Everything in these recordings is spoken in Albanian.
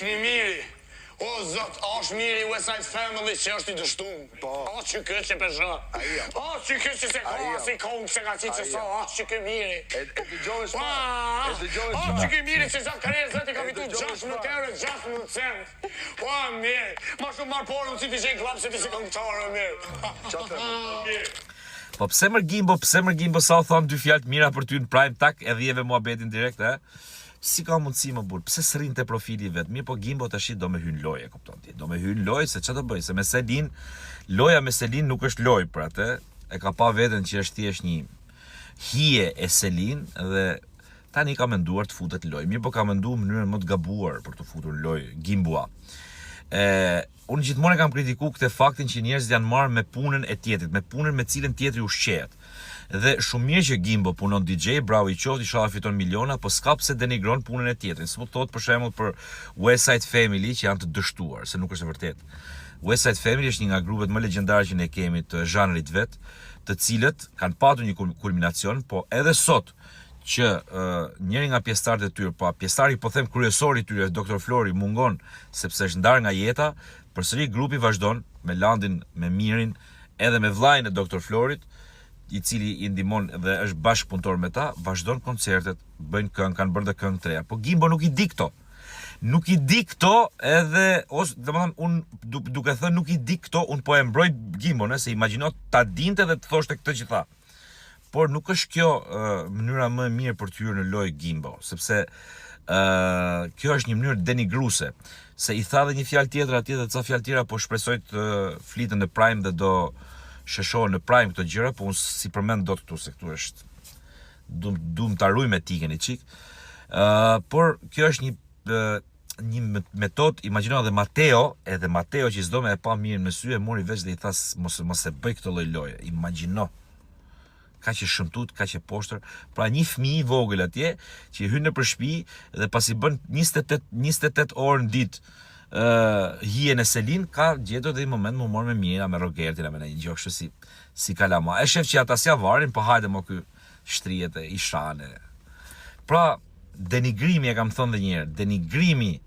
Ikni miri. O zot, është miri West Side Family që është i dështum. O që këtë që përshë. O që këtë që se koha si kongë se ka si që so. O që këtë miri. O që këtë miri që zatë kare zëti ka vitu 16 euro 16 cent. O mirë. Ma shumë marë porën si të qenë klapë se të si kongëtarë mirë. Po pse mër Gimbo sa o thonë dy fjalë mira për ty në prime tak edhe jeve muhabetin direkt, Si ka mundësi më burë, pse s'rrin te profili vet? Mirë, po Gimbo tash do me hyn lojë, kupton ti? Do me hyn lojë se çfarë do bëj? Se me Selin, loja me Selin nuk është lojë për atë. E ka pa veten që është thjesht një hije e Selin dhe tani ka menduar të futet lojë. Mirë, po ka menduar në mënyrën më të gabuar për të futur lojë Gimboa. Unë gjithmonë kam kritikuar këtë faktin që njerëzit janë marrë me punën e tjetrit, me punën me cilën tjetri ushqehet. Dhe shumë mirë që Gimbo punon DJ, bravo i qoftë, inshallah fiton miliona, po s'ka pse denigron punën e tjetrit. S'po thot për shembull për West Side Family që janë të dështuar, se nuk është e vërtetë. West Side Family është një nga grupet më legjendare që ne kemi të zhanrit vet, të cilët kanë patur një kulminacion, po edhe sot që njëri nga pjesëtarët e tyre, pjesëtari po them kryesori i tyre, Dr. Flori mungon sepse është ndarë nga jeta, përsëri grupi vazhdon me Landin, me Mirin, edhe me vllajën e Dr. Florit, i cili i ndihmon dhe është bashkëpunëtor me ta, vazhdon koncertet, bëjnë këngë, kanë bërë dhe këngë të reja. Po Gimbo nuk i di këto. Nuk i di këto edhe, domethënë unë duke thënë nuk i di këto, unë po e mbroj Gimbon, se imagjino ta dinte dhe të thoshte këtë që tha. Por nuk është kjo mënyra më e mirë për të hyrë në lojë Gimbo, sepse kjo është një mënyrë denigruese. Se i tha dhe një fjalë tjetër atje dhe ca fjalë tjera, po shpresoj të flitën në Prime dhe do sheshohen në Prime këto gjëra, po unë si përmend dot këtu se këtu është duam ta ruaj me tikën e çik. Por kjo është një metodë, imagjino edhe Mateo që s'do me e pa mirë në sy e mori veç dhe i tha mos e bëj këtë lloj loje. Imagjino. Kaq e shëmtut, kaq e poshtër. Pra një fëmijë i vogël atje që hyn nëpër shtëpi dhe pasi bën 28 orë në ditë hije në Selin, ka gjetur dhe i moment më morë me Mira, me Rogertin, me një gjokë si kalama. E shef që ata si avarin, po hajde më ky shtrijet e i shane. Pra, denigrimi, e kam thënë dhe njerë, denigrimi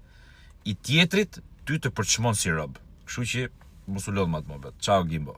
i tjetrit, ty të përçmon si rob. Kështu që, mos u lodh më të mëbet. Ciao Gimbo.